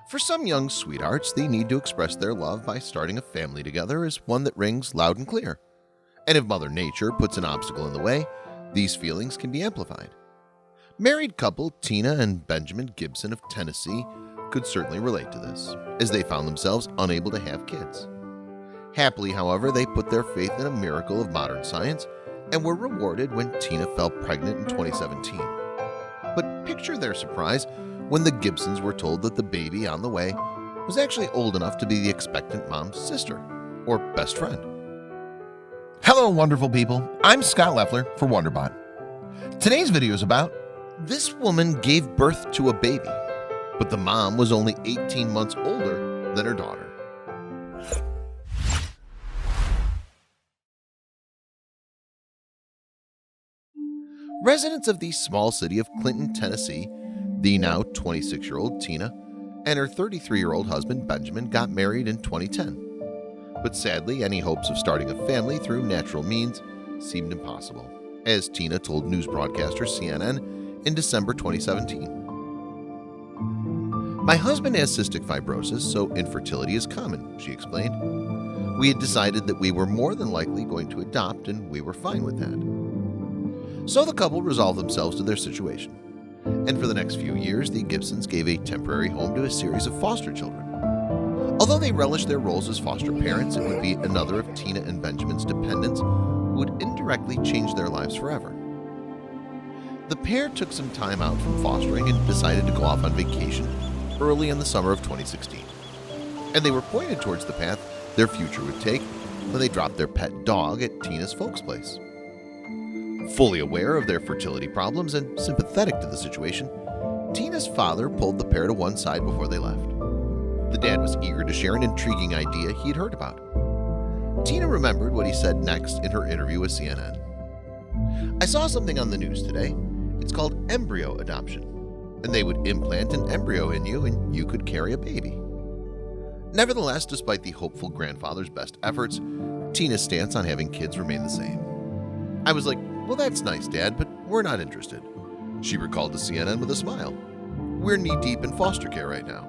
For some young sweethearts, the need to express their love by starting a family together is one that rings loud and clear. And if Mother Nature puts an obstacle in the way, these feelings can be amplified. Married couple Tina and Benjamin Gibson of Tennessee could certainly relate to this, as they found themselves unable to have kids. Happily, however, they put their faith in a miracle of modern science and were rewarded when Tina fell pregnant in 2017. But picture their surprise when the Gibsons were told that the baby on the way was actually old enough to be the expectant mom's sister or best friend. Hello, wonderful people. I'm Scott Leffler for WonderBot. Today's video is about This woman gave birth to a baby, but the mom was only 18 months older than her daughter. Residents of the small city of Clinton, Tennessee, the now 26-year-old Tina and her 33-year-old husband Benjamin got married in 2010. But sadly, any hopes of starting a family through natural means seemed impossible, as Tina told news broadcaster CNN in December 2017. "My husband has cystic fibrosis, so infertility is common," she explained. "We had decided that we were more than likely going to adopt, and we were fine with that." So the couple resolved themselves to their situation, and for the next few years, the Gibsons gave a temporary home to a series of foster children. Although they relished their roles as foster parents, it would be another of Tina and Benjamin's dependents who would indirectly change their lives forever. The pair took some time out from fostering and decided to go off on vacation early in the summer of 2016. And they were pointed towards the path their future would take when they dropped their pet dog at Tina's folks' place. Fully aware of their fertility problems and sympathetic to the situation, Tina's father pulled the pair to one side before they left. The dad was eager to share an intriguing idea he had heard about. Tina remembered what he said next in her interview with CNN. "I saw something on the news today. It's called embryo adoption, and they would implant an embryo in you and you could carry a baby." Nevertheless, despite the hopeful grandfather's best efforts, Tina's stance on having kids remained the same. "I was like, well, that's nice, Dad, but we're not interested," she recalled to CNN with a smile. "We're knee-deep in foster care right now.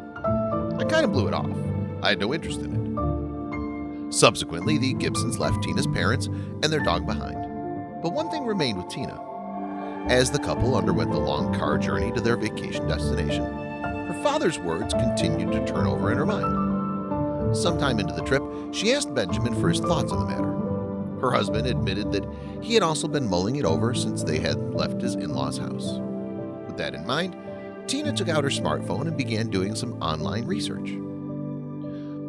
I kind of blew it off. I had no interest in it." Subsequently, the Gibsons left Tina's parents and their dog behind. But one thing remained with Tina. As the couple underwent the long car journey to their vacation destination, her father's words continued to turn over in her mind. Sometime into the trip, she asked Benjamin for his thoughts on the matter. Her husband admitted that he had also been mulling it over since they had left his in-laws' house. With that in mind, Tina took out her smartphone and began doing some online research.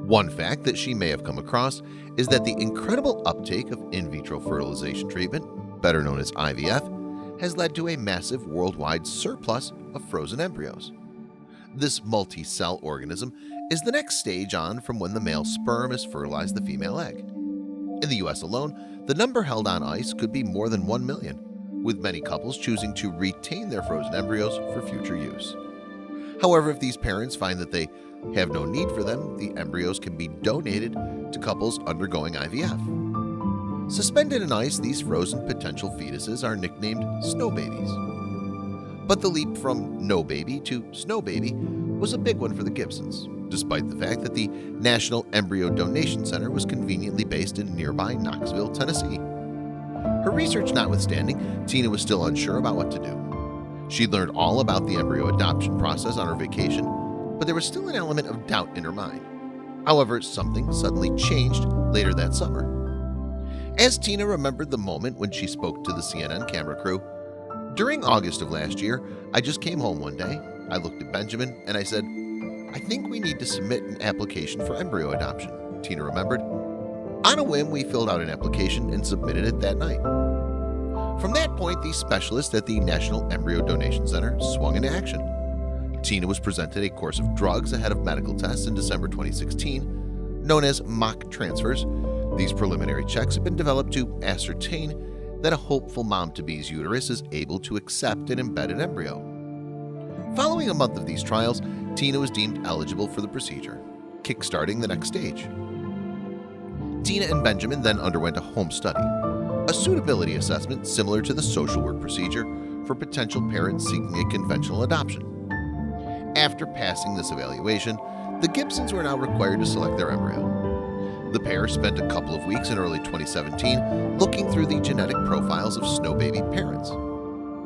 One fact that she may have come across is that the incredible uptake of in vitro fertilization treatment, better known as IVF, has led to a massive worldwide surplus of frozen embryos. This multi-cell organism is the next stage on from when the male sperm has fertilized the female egg. In the US alone, the number held on ice could be more than 1 million, with many couples choosing to retain their frozen embryos for future use. However, if these parents find that they have no need for them, the embryos can be donated to couples undergoing IVF. Suspended in ice, these frozen potential fetuses are nicknamed snow babies. But the leap from no baby to snow baby was a big one for the Gibsons, despite the fact that the National Embryo Donation Center was conveniently based in nearby Knoxville, Tennessee. Her research notwithstanding, Tina was still unsure about what to do. She learned all about the embryo adoption process on her vacation, but there was still an element of doubt in her mind. However, something suddenly changed later that summer. As Tina remembered the moment when she spoke to the CNN camera crew, "During August of last year, I just came home one day. I looked at Benjamin and I said, I think we need to submit an application for embryo adoption," Tina remembered. On a whim, we filled out an application and submitted it that night. From that point, the specialist at the National Embryo Donation Center swung into action. Tina was presented a course of drugs ahead of medical tests in December 2016, known as mock transfers. These preliminary checks have been developed to ascertain that a hopeful mom-to-be's uterus is able to accept an embedded embryo. Following a month of these trials, Tina was deemed eligible for the procedure, kickstarting the next stage. Tina and Benjamin then underwent a home study, a suitability assessment similar to the social work procedure for potential parents seeking a conventional adoption. After passing this evaluation, The Gibsons were now required to select their embryo. The pair spent a couple of weeks in early 2017 looking through the genetic profiles of snow baby parents.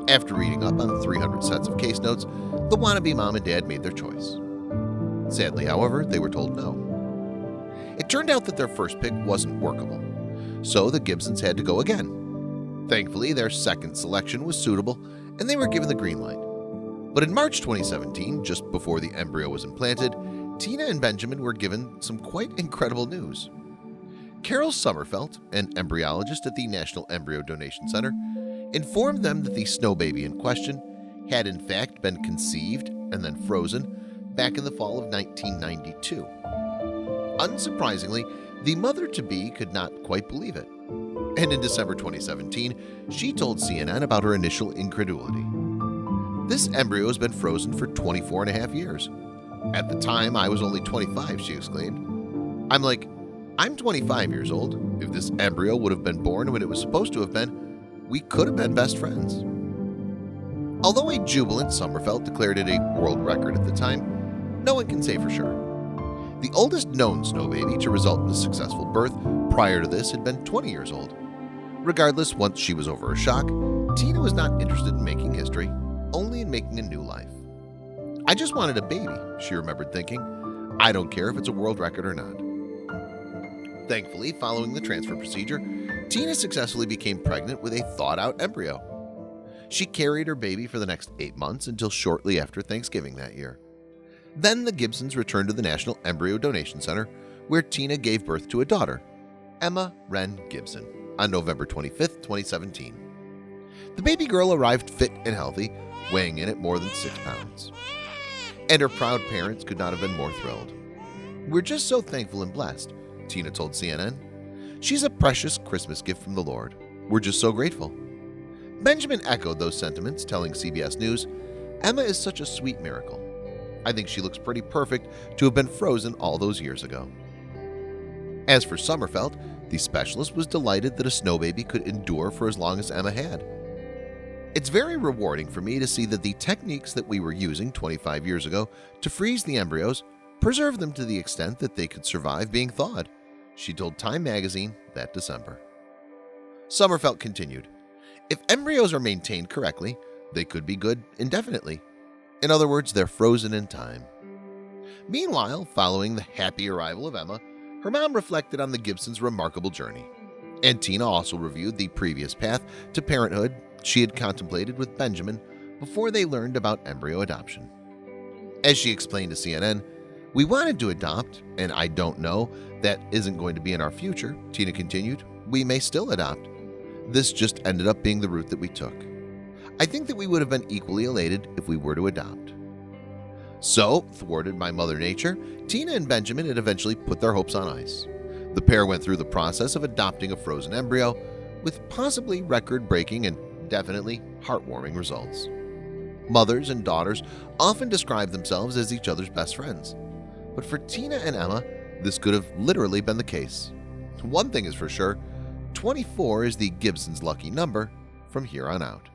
After reading up on 300 sets of case notes, the wannabe mom and dad made their choice. Sadly, however, they were told no. It turned out that their first pick wasn't workable, so the Gibsons had to go again. Thankfully, their second selection was suitable, and they were given the green light. But in March 2017, just before the embryo was implanted, Tina and Benjamin were given some quite incredible news. Carol Sommerfeld, an embryologist at the National Embryo Donation Center, informed them that the snow baby in question had in fact been conceived and then frozen back in the fall of 1992. Unsurprisingly, the mother-to-be could not quite believe it. And in December 2017, she told CNN about her initial incredulity. "This embryo has been frozen for 24 and a half years. At the time, I was only 25, she exclaimed. I'm like, I'm 25 years old. If this embryo would have been born when it was supposed to have been, we could have been best friends." Although a jubilant Sommerfeld declared it a world record at the time, no one can say for sure. The oldest known snow baby to result in a successful birth prior to this had been 20 years old. Regardless, once she was over a shock, Tina was not interested in making history, only in making a new life. "I just wanted a baby," she remembered thinking. "I don't care if it's a world record or not." Thankfully, following the transfer procedure, Tina successfully became pregnant with a thawed-out embryo. She carried her baby for the next 8 months until shortly after Thanksgiving that year. Then the Gibsons returned to the National Embryo Donation Center, where Tina gave birth to a daughter, Emma Wren Gibson, on November 25, 2017. The baby girl arrived fit and healthy, weighing in at more than 6 pounds. And her proud parents could not have been more thrilled. "We're just so thankful and blessed," Tina told CNN. "She's a precious Christmas gift from the Lord. We're just so grateful." Benjamin echoed those sentiments, telling CBS News, "Emma is such a sweet miracle. I think she looks pretty perfect to have been frozen all those years ago." As for Sommerfeld, the specialist was delighted that a snow baby could endure for as long as Emma had. "It's very rewarding for me to see that the techniques that we were using 25 years ago to freeze the embryos preserve them to the extent that they could survive being thawed," she told Time magazine that December. Sommerfeld continued, "If embryos are maintained correctly, they could be good indefinitely. In other words, they're frozen in time." Meanwhile, following the happy arrival of Emma, her mom reflected on the Gibsons' remarkable journey. And Tina also reviewed the previous path to parenthood she had contemplated with Benjamin before they learned about embryo adoption. As she explained to CNN, "We wanted to adopt, and I don't know, that isn't going to be in our future," Tina continued. "We may still adopt. This just ended up being the route that we took. I think that we would have been equally elated if we were to adopt." So, thwarted by Mother Nature, Tina and Benjamin had eventually put their hopes on ice. The pair went through the process of adopting a frozen embryo with possibly record-breaking and definitely heartwarming results. Mothers and daughters often describe themselves as each other's best friends. But for Tina and Emma, this could have literally been the case. One thing is for sure, 24 is the Gibsons' lucky number from here on out.